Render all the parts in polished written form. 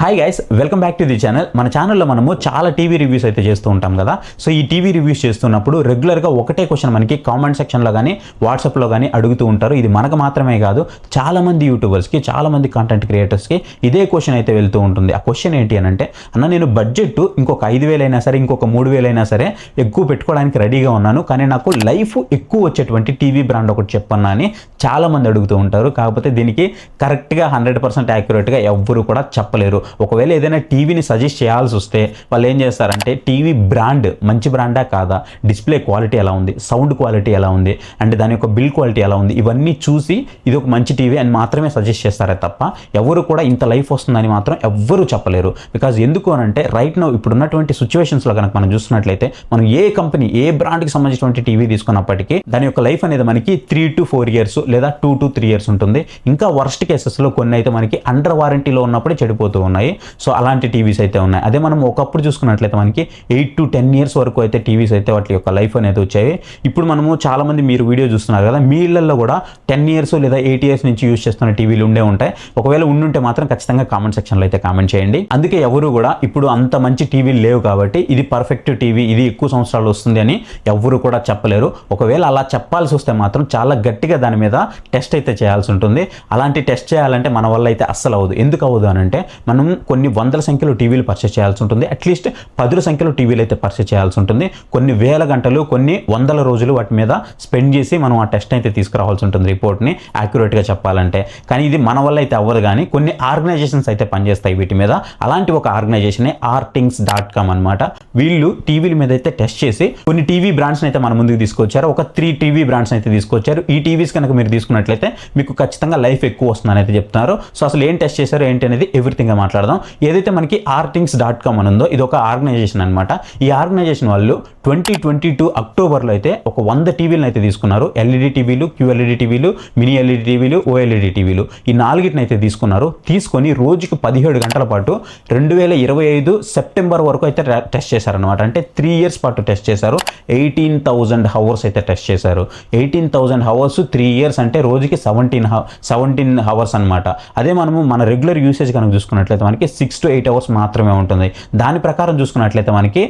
Hi guys, welcome back to the channel. మన ఛానల్లో మనము చాలా టీవీ రివ్యూస్ అయితే చేస్తూ ఉంటాం కదా. సో ఈ టీవీ రివ్యూస్ చేస్తున్నప్పుడు రెగ్యులర్గా ఒకటే క్వశ్చన్ మనకి కామెంట్ సెక్షన్లో కానీ వాట్సాప్లో కానీ అడుగుతూ ఉంటారు. ఇది మనకు మాత్రమే కాదు, చాలామంది యూట్యూబర్స్కి, చాలామంది కంటెంట్ క్రియేటర్స్కి ఇదే క్వశ్చన్ అయితే వెళ్తూ ఉంటుంది. ఆ క్వశ్చన్ ఏంటి అని అంటే, అన్న నేను బడ్జెట్ ఇంకొక 5,000 అయినా సరే, ఇంకొక 3,000 అయినా సరే ఎక్కువ పెట్టుకోవడానికి రెడీగా ఉన్నాను, కానీ నాకు లైఫ్ ఎక్కువ వచ్చేటువంటి టీవీ బ్రాండ్ ఒకటి చెప్పన్నా అని చాలామంది అడుగుతూ ఉంటారు. కాకపోతే దీనికి కరెక్ట్గా 100% యాక్యురేట్గా ఎవ్వరు కూడా చెప్పలేరు. ఒకవేళ ఏదైనా టీవీని సజెస్ట్ చేయాల్సి వస్తే వాళ్ళు ఏం చేస్తారంటే, టీవీ బ్రాండ్ మంచి బ్రాండా కాదా, డిస్ప్లే క్వాలిటీ ఎలా ఉంది, సౌండ్ క్వాలిటీ ఎలా ఉంది, అంటే దాని యొక్క బిల్ క్వాలిటీ ఎలా ఉంది, ఇవన్నీ చూసి ఇది ఒక మంచి టీవీ అని మాత్రమే సజెస్ట్ చేస్తారే తప్ప ఎవరు కూడా ఇంత లైఫ్ వస్తుందని మాత్రం ఎవ్వరూ చెప్పలేరు. బికాజ్ ఎందుకు అని అంటే, రైట్ నౌ ఇప్పుడున్నటువంటి సిచ్యువేషన్స్లో కనుక మనం చూసినట్లయితే, మనం ఏ కంపెనీ ఏ బ్రాండ్కి సంబంధించినటువంటి టీవీ తీసుకున్నప్పటికీ దాని యొక్క లైఫ్ అనేది మనకి 3 to 4 years లేదా 2 to 3 years ఉంటుంది. ఇంకా వర్స్ట్ కేసెస్లో కొన్ని అయితే మనకి అండర్ వారంటీలో ఉన్నప్పుడే చెడిపోతూ ఉన్నాయి. సో అలాంటి టీవీస్ అయితే ఉన్నాయి. అదే మనం ఒకప్పుడు చూసుకున్నట్లయితే మనకి 8 to 10 years వరకు అయితే టీవీస్ అయితే వాటి యొక్క లైఫ్ అనేది వచ్చాయి. ఇప్పుడు మనము చాలామంది మీరు వీడియో చూస్తున్నారు కదా, మీ ఇళ్లలో కూడా 10 years లేదా 8 years నుంచి యూజ్ చేస్తున్న టీవీలు ఉండే ఉంటాయి. ఒకవేళ ఉండుంటే మాత్రం ఖచ్చితంగా కామెంట్ సెక్షన్లో అయితే కామెంట్ చేయండి. అందుకే ఎవరు కూడా ఇప్పుడు అంత మంచి టీవీలు లేవు కాబట్టి ఇది పర్ఫెక్ట్ టీవీ, ఇది ఎక్కువ సంవత్సరాలు వస్తుంది అని ఎవరు కూడా చెప్పలేరు. ఒకవేళ అలా చెప్పాల్సి వస్తే మాత్రం చాలా గట్టిగా దాని మీద టెస్ట్ అయితే చేయాల్సి ఉంటుంది. అలాంటి టెస్ట్ చేయాలంటే మన వల్ల అయితే అస్సలు అవ్వదు. ఎందుకు అవ్వదు అని అంటే, మనం కొన్ని వందల సంఖ్యలో టీవీలు పర్చేస్ చేయాల్సి ఉంటుంది. అట్లీస్ట్ 10 సంఖ్యలో టీవీలు అయితే పర్చేస్ చేయాల్సి ఉంటుంది. కొన్ని వేల గంటలు, కొన్ని వందల రోజులు వాటి మీద స్పెండ్ చేసి మనం ఆ టెస్ట్ అయితే తీసుకురావాల్సి ఉంటుంది, రిపోర్ట్ని యాక్యురేట్గా చెప్పాలంటే. కానీ ఇది మన వల్ల అయితే అవ్వదు. కానీ కొన్ని ఆర్గనైజేషన్స్ అయితే పనిచేస్తాయి వీటి మీద. అలాంటి ఒక ఆర్గనైజేషనే artings.com అనమాట. వీళ్ళు టీవీల మీద అయితే టెస్ట్ చేసి కొన్ని టీవీ బ్రాండ్స్ అయితే మన ముందుకు తీసుకొచ్చారు. ఒక 3 టీవీ బ్రాండ్స్ అయితే తీసుకొచ్చారు. ఈ టీవీస్ కనుక మీరు తీసుకున్నట్లయితే మీకు ఖచ్చితంగా లైఫ్ ఎక్కువ వస్తుందని అయితే చెప్తున్నారు. సో అసలు ఏం టెస్ట్ చేశారు ఏంటి అనేది ఎవ్రీథింగ్ మాట్లాడదాం. ఏదైతే మనకి artings.com అని ఉందో, ఇది ఒక ఆర్గనైజేషన్ అనమాట. ఈ ఆర్గనైజేషన్ వాళ్ళు 2022 అక్టోబర్లో అయితే ఒక 100 టీవీలను అయితే తీసుకున్నారు. ఎల్ఈడి టీవీలు, QLED టీవీలు, మినీ ఎల్ఈడి టీవీలు, OLED టీవీలు, ఈ 4టిని అయితే తీసుకున్నారు. తీసుకొని రోజుకి 17 గంటల పాటు 2025 సెప్టెంబర్ వరకు అయితే టెస్ట్ చేశారనమాట. అంటే 3 years పాటు టెస్ట్ చేశారు. 18,000 hours అయితే టెస్ట్ చేశారు. 18,000 hours 3 years అంటే రోజుకి 17 hours అనమాట. అదే మనము మన రెగ్యులర్ యూసేజ్ కనుక చూసుకున్నట్లయితే మనకి 6 to 8 hours మాత్రమే ఉంటుంది. దాని ప్రకారం చూసుకున్నట్లయితే మనకి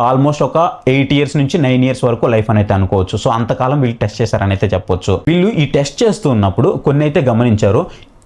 ఆల్మోస్ట్ ఒక 8 years నుంచి 9 years వరకు లైఫ్ అనేది అనుకోవచ్చు. సో అంతకాలం వీళ్ళు టెస్ట్ చేశారని అయితే చెప్పొచ్చు. వీళ్ళు ఈ టెస్ట్ చేస్తున్నప్పుడు కొన్ని అయితే గమనించారు.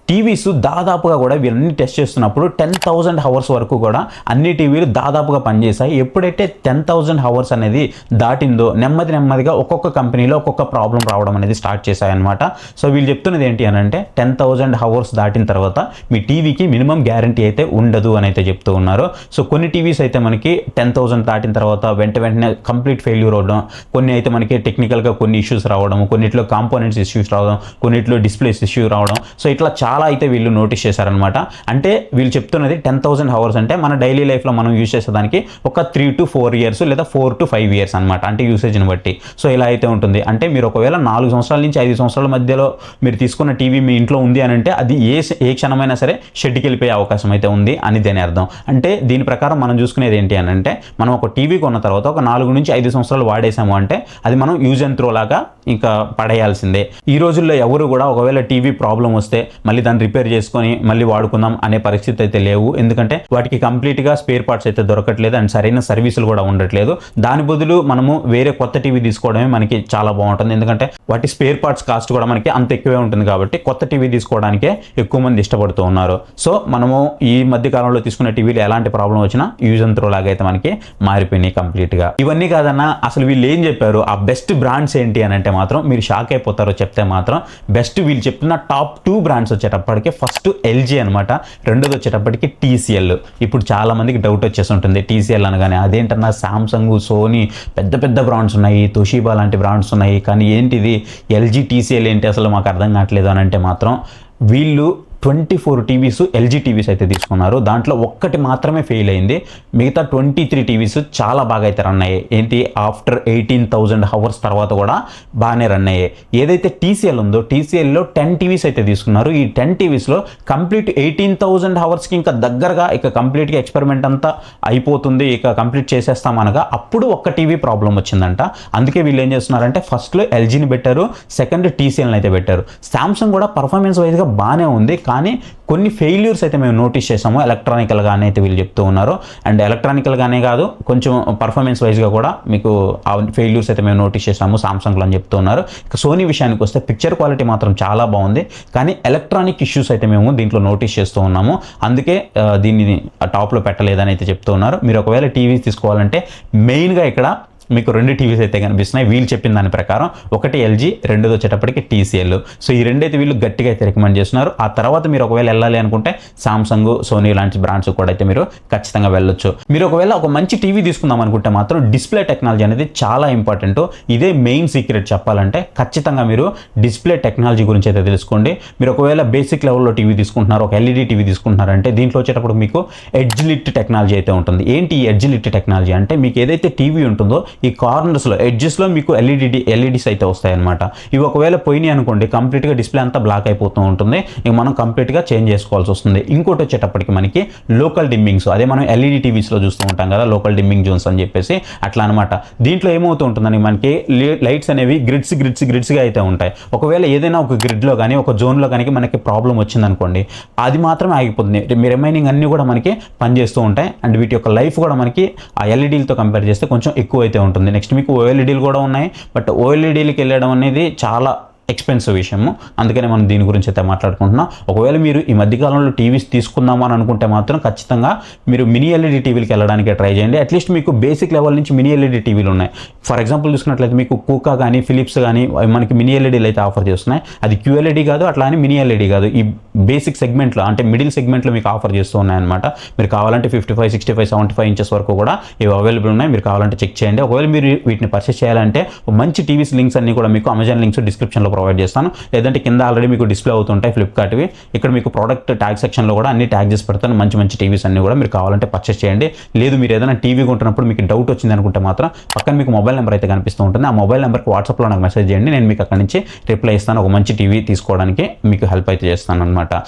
టీవీస్ దాదాపుగా కూడా వీళ్ళన్ని టెస్ట్ చేస్తున్నప్పుడు 10,000 hours వరకు కూడా అన్ని టీవీలు దాదాపుగా పనిచేశాయి. ఎప్పుడైతే 10,000 hours అనేది దాటిందో నెమ్మదిగా ఒక్కొక్క కంపెనీలో ఒక్కొక్క ప్రాబ్లం రావడం అనేది స్టార్ట్ చేశాయి అనమాట. సో వీళ్ళు చెప్తున్నది ఏంటి అని అంటే, 10,000 hours దాటిన తర్వాత మీ టీవీకి మినిమం గ్యారంటీ అయితే ఉండదు అని అయితే చెప్తూ ఉన్నారు. సో కొన్ని టీవీస్ అయితే మనకి 10,000 దాటిన తర్వాత వెంటనే కంప్లీట్ ఫెయిల్యూర్ అవడం, కొన్ని అయితే మనకి టెక్నికల్గా కొన్ని ఇష్యూస్ రావడం, కొన్నిట్లో కాంపోనెంట్స్ ఇష్యూస్ రావడం, కొన్నిట్లో డిస్ప్లేస్ ఇష్యూ రావడం. సో ఇట్లా చాలా అయితే వీళ్ళు నోటీస్ చేశారనమాట. అంటే వీళ్ళు చెప్తున్నది 10,000 hours అంటే మన డైలీ లైఫ్లో మనం యూజ్ చేసేదానికి ఒక 3 to 4 years లేదా 4 to 5 years అనమాట. అంటే యూసేజ్ని బట్టి. సో ఇలా అయితే ఉంటుంది. అంటే మీరు ఒకవేళ 4 సంవత్సరాల నుంచి 5 సంవత్సరాల మధ్యలో మీరు తీసుకున్న టీవీ మీ ఇంట్లో ఉంది అని అంటే, అది ఏ క్షణమైనా సరే షెడ్కి వెళ్ళిపోయే అవకాశం అయితే ఉంది అని దాని అర్థం. అంటే దీని ప్రకారం మనం చూసుకునేది ఏంటి అని అంటే, మనం ఒక టీవీ కొన్న తర్వాత ఒక 4 నుంచి 5 సంవత్సరాలు వాడేసాము అంటే అది మనం యూజ్ అండ్ త్రో లాగా ఇంకా పడేయాల్సిందే. ఈ రోజుల్లో ఎవరు కూడా ఒకవేళ టీవీ ప్రాబ్లం వస్తే మళ్ళీ దాన్ని రిపేర్ చేసుకొని మళ్ళీ వాడుకుందాం అనే పరిస్థితి అయితే లేవు. ఎందుకంటే వాటికి కంప్లీట్గా స్పేర్ పార్ట్స్ అయితే దొరకట్లేదు అండ్ సరైన సర్వీసులు కూడా ఉండట్లేదు. దాని బదులు మనము వేరే కొత్త టీవీ తీసుకోవడమే మనకి చాలా బాగుంటుంది. ఎందుకంటే వాటి స్పేర్ పార్ట్స్ కాస్ట్ కూడా మనకి అంత ఎక్కువే ఉంటుంది కాబట్టి కొత్త టీవీ తీసుకోవడానికే ఎక్కువ మంది ఇష్టపడుతూ ఉన్నారు. సో మనము ఈ మధ్య కాలంలో తీసుకున్న టీవీలు ఎలాంటి ప్రాబ్లం వచ్చినా యూజ్ అండ్ త్రో లాగా అయితే మనకి మారిపోయినాయి కంప్లీట్గా. ఇవన్నీ కాదన్నా, అసలు వీళ్ళు ఏం చెప్పారు, ఆ బెస్ట్ బ్రాండ్స్ ఏంటి అని అంటే మాత్రం మీరు షాక్ అయిపోతారో చెప్తే మాత్రం. బెస్ట్ వీళ్ళు చెప్తున్న టాప్ 2 బ్రాండ్స్ వచ్చేటప్పటికి ఫస్ట్ LG అనమాట, రెండోది వచ్చేటప్పటికి TCL. ఇప్పుడు చాలా మందికి డౌట్ వచ్చేసి ఉంటుంది, TCL అనగానే అదేంటన్నా సామ్సంగ్, సోనీ పెద్ద పెద్ద బ్రాండ్స్ ఉన్నాయి, తోషిబా లాంటి బ్రాండ్స్ ఉన్నాయి, కానీ ఏంటిది LG TCL ఏంటి అసలు మాకు అర్థం కావట్లేదు అని అంటే మాత్రం, వీళ్ళు 24 టీవీస్ LG టీవీస్ అయితే తీసుకున్నారు. దాంట్లో ఒక్కటి మాత్రమే ఫెయిల్ అయింది. మిగతా 23 టీవీస్ చాలా బాగా అయితే రన్ అయ్యాయి. ఏంటి, ఆఫ్టర్ 18,000 hours తర్వాత కూడా బాగానే రన్ అయ్యాయి. ఏదైతే TCL ఉందో TCLలో 10 టీవీస్ అయితే తీసుకున్నారు. ఈ 10 టీవీస్లో కంప్లీట్ 18,000 hours ఇంకా దగ్గరగా ఇక కంప్లీట్గా ఎక్స్పెరిమెంట్ అంతా అయిపోతుంది, ఇక కంప్లీట్ చేసేస్తామనగా అప్పుడు ఒక్క టీవీ ప్రాబ్లం వచ్చిందంట. అందుకే వీళ్ళు ఏం చేస్తున్నారంటే ఫస్ట్లో LGని పెట్టారు, సెకండ్ TCLని అయితే పెట్టారు. సామ్సంగ్ కూడా పర్ఫార్మెన్స్ వైజ్గా బాగానే ఉంది, కానీ కొన్ని ఫెయిల్యూర్స్ అయితే మేము నోటీస్ చేసాము ఎలక్ట్రానికల్గానే అయితే వీళ్ళు చెప్తూ ఉన్నారు. అండ్ ఎలక్ట్రానికల్గానే కాదు, కొంచెం పర్ఫార్మెన్స్ వైజ్గా కూడా మీకు ఆ ఫెయిల్యూర్స్ అయితే మేము నోటీస్ చేసాము సామ్సంగ్లో అని చెప్తూ ఉన్నారు. ఇక సోనీ విషయానికి వస్తే పిక్చర్ క్వాలిటీ మాత్రం చాలా బాగుంది, కానీ ఎలక్ట్రానిక్ ఇష్యూస్ అయితే మేము దీంట్లో నోటీస్ చేస్తూ ఉన్నాము. అందుకే దీన్ని టాప్లో పెట్టలేదని అయితే చెప్తూ ఉన్నారు. మీరు ఒకవేళ టీవీ తీసుకోవాలంటే మెయిన్గా ఇక్కడ మీకు 2 టీవీస్ అయితే కనిపిస్తున్నాయి వీళ్ళు చెప్పిన దాని ప్రకారం. ఒకటి ఎల్జీ, రెండోది వచ్చేటప్పటికి TCL. సో ఈ రెండైతే వీళ్ళు గట్టిగా అయితే రికమెండ్ చేస్తున్నారు. ఆ తర్వాత మీరు ఒకవేళ వెళ్ళాలి అనుకుంటే సామ్సంగ్, సోనీ లాంటి బ్రాండ్స్ కూడా అయితే మీరు ఖచ్చితంగా వెళ్ళొచ్చు. మీరు ఒకవేళ ఒక మంచి టీవీ తీసుకుందాం అనుకుంటే మాత్రం డిస్ప్లే టెక్నాలజీ అనేది చాలా ఇంపార్టెంట్. ఇదే మెయిన్ సీక్రెట్ చెప్పాలంటే. ఖచ్చితంగా మీరు డిస్ప్లే టెక్నాలజీ గురించి అయితే తెలుసుకోండి. మీరు ఒకవేళ బేసిక్ లెవెల్లో టీవీ తీసుకుంటున్నారు, ఒక LED టీవీ తీసుకుంటున్నారంటే దీంట్లో వచ్చేటప్పుడు మీకు ఎడ్జ్ లిట్ టెక్నాలజీ అయితే ఉంటుంది. ఏంటి ఈ ఎడ్జ్ లిట్ టెక్నాలజీ అంటే, మీకు ఏదైతే టీవీ ఉంటుందో ఈ కార్నర్స్లో, ఎడ్జెస్లో మీకు ఎల్ఈడీస్ అయితే వస్తాయన్నమాట. ఇవి ఒకవేళ పోయినాయి అనుకోండి, కంప్లీట్గా డిస్ప్లే అంతా బ్లాక్ అయిపోతూ ఉంటుంది. ఇక మనం కంప్లీట్గా చేంజ్ చేసుకోవాల్సి వస్తుంది. ఇంకోటి వచ్చేటప్పటికి మనకి లోకల్ డిమ్మింగ్స్, అదే మనం LED టీవీస్లో చూస్తూ ఉంటాం కదా, లోకల్ డిమ్మింగ్ జోన్స్ అని చెప్పేసి అట్లా అనమాట. దీంట్లో ఏమవుతూ ఉంటుందని మనకి లైట్స్ అనేవి గ్రిడ్స్గా అయితే ఉంటాయి. ఒకవేళ ఏదైనా ఒక గ్రిడ్లో కానీ ఒక జోన్లో కానీ మనకి ప్రాబ్లం వచ్చిందనుకోండి, అది మాత్రమే ఆగిపోతుంది. రిమైనింగ్ అన్నీ కూడా మనకి పనిచేస్తూ ఉంటాయి. అండ్ వీటి యొక్క లైఫ్ కూడా మనకి ఆ ఎల్ఈడీలతో కంపేర్ చేస్తే కొంచెం ఎక్కువ అయితే ఉంటుంది. నెక్స్ట్ మీకు OLEDలు కూడా ఉన్నాయి, బట్ OLEDలకి వెళ్ళడం అనేది చాలా ఎక్స్పెన్సివ్ విషయము. అందుకనే మనం దీని గురించి అయితే మాట్లాడుకుంటున్నాం. ఒకవేళ మీరు ఈ మధ్యకాలంలో టీవీస్ తీసుకుందామా అని అనుకుంటే మాత్రం ఖచ్చితంగా మీరు మినీ LED టీవీలకి వెళ్ళడానికి ట్రై చేయండి. అట్లీస్ట్ మీకు బేసిక్ లెవెల్ నుంచి మినీ LED టీవీలు ఉన్నాయి. ఫర్ ఎగ్జాంపుల్ చూసుకున్నట్లయితే మీకు కూకా కానీ ఫిలిప్స్ కానీ మనకి మినీ LEDలు అయితే ఆఫర్ చేస్తున్నాయి. అది QLED కాదు, అట్లా అని మినీ LED కాదు, ఈ బేసిక్ సెగ్మెంట్లో అంటే మిడిల్ సెగ్మెంట్లో మీకు ఆఫర్ చేస్తూ ఉన్నాయన్నమాట. మీరు కావాలంటే 55, 65, 75 ఇంచెస్ వరకు కూడా ఇవి అవైలబుల్ ఉన్నాయి. మీరు కావాలంటే చెక్ చేయండి. ఒకవేళ మీరు వీటిని పర్చేస్ చేయాలంటే మంచి టీవీస్ లింక్స్ అన్ని కూడా మీకు అమెజాన్ లింక్స్ డిస్క్రిప్షన్లో ప్రొవైడ్ చేస్తాను. లేదంటే కింద ఆల్రెడీ మీకు డిస్ప్లే అవుతుంటాయి ఫ్లిప్కార్ట్వి. ఇక్కడ మీకు ప్రోడక్ట్ ట్యాగ్ సెక్షన్లో కూడా అన్ని ట్యాగ్ చేసి పెడతాను. మంచి టీవీస్ అన్ని కూడా మీరు కావాలంటే పర్చేస్ చేయండి. లేదు మీరు ఏదైనా టీవీ కొంటున్నప్పుడు మీకు డౌట్ వచ్చింది అనుకుంటే మాత్రం పక్కన మీకు మొబైల్ నెంబర్ అయితే కనిపిస్తూ ఉంటుంది. ఆ మొబైల్ నెంబర్కి వాట్సాప్లో నాకు మెసేజ్ చేయండి. నేను మీకు అక్కడి నుంచి రిప్లై ఇస్తాను. ఒక మంచి టీవీ తీసుకోవడానికి మీకు హెల్ప్ అయితే చేస్తాను అనమాట.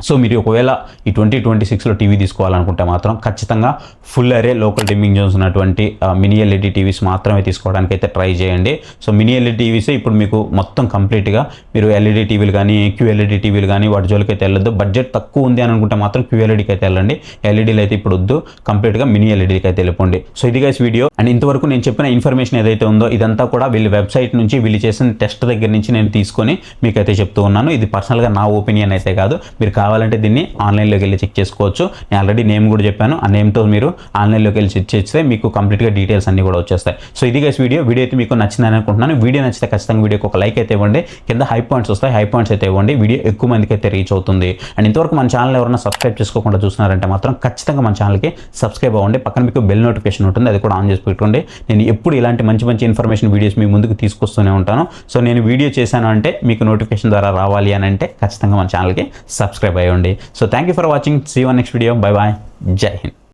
సో మీరు ఒకవేళ ఈ 2026లో టీవీ తీసుకోవాలనుకుంటే మాత్రం ఖచ్చితంగా ఫుల్ అరే లోకల్ డిమ్మింగ్ జోన్స్ ఉన్నటువంటి మినీ LED టీవీస్ మాత్రమే తీసుకోవడానికి అయితే ట్రై చేయండి. సో మినీ LED టీవీసే ఇప్పుడు మీకు మొత్తం కంప్లీట్గా మీరు LED టీవీలు కానీ QLED టీవీలు కానీ వాటి జోలికి అయితే వెళ్ళొద్దు. బడ్జెట్ తక్కువ ఉంది అని అనుకుంటే మాత్రం QLEDకి అయితే వెళ్ళండి. LEDలు అయితే ఇప్పుడు వద్దు, కంప్లీట్గా మినీ LEDకి అయితే వెళ్ళిపోండి. సో ఇది గైస్ వీడియో. అండ్ ఇంతవరకు నేను చెప్పిన ఇన్ఫర్మేషన్ ఏదైతే ఉందో ఇదంతా కూడా వీళ్ళ వెబ్సైట్ నుంచి వీళ్ళు చేసిన టెస్ట్ దగ్గర నుంచి నేను తీసుకొని మీకైతే చెప్తూ ఉన్నాను. ఇది పర్సనల్గా నా ఒపీనియన్ అయితే కాదు. మీరు కావాలంటే దీన్ని ఆన్లైన్లోకి వెళ్ళి చెక్ చేసుకోవచ్చు. నేను ఆల్రెడీ నేమ్ కూడా చెప్పాను. ఆ నేమ్తో మీరు ఆన్లైన్లోకి వెళ్ళి చెక్ చేస్తే మీకు కంప్లీట్గా డీటెయిల్స్ అన్ని కూడా వచ్చేస్తాయి. సో ఇది గైస్ వీడియో అయితే మీకు నచ్చిందని అనుకుంటున్నాను. వీడియో నచ్చితే ఖచ్చితంగా వీడియోకి ఒక లైక్ అయితే ఇవ్వండి. కింద హై పాయింట్స్ వస్తాయి, హై పాయింట్స్ అయితే ఇవ్వండి. వీడియో ఎక్కువ మందికి అయితే రీచ్ అవుతుంది. అండ్ ఇంతవరకు మన ఛానల్ ఎవరైనా సబ్స్క్రైబ్ చేసుకోకుండా చూస్తున్నారంటే మాత్రం ఖచ్చితంగా మన ఛానల్కి సబ్స్క్రైబ్ అవ్వండి. పక్కన మీకు బెల్ నోటిఫికేషన్ ఉంటుంది, అది కూడా ఆన్ చేసి పెట్టుకోండి. నేను ఎప్పుడు ఇలాంటి మంచి ఇన్ఫర్మేషన్ వీడియోస్ మీ ముందుకు తీసుకొస్తూనే ఉంటాను. సో నేను వీడియో చేశాను అంటే మీకు నోటిఫికేషన్ ద్వారా రావాలి అని అంటే ఖచ్చితంగా మన ఛానల్కి సబ్స్క్రైబ్ అయ్యండి. So thank you for watching. See you on next video. Bye bye. Jai Hind.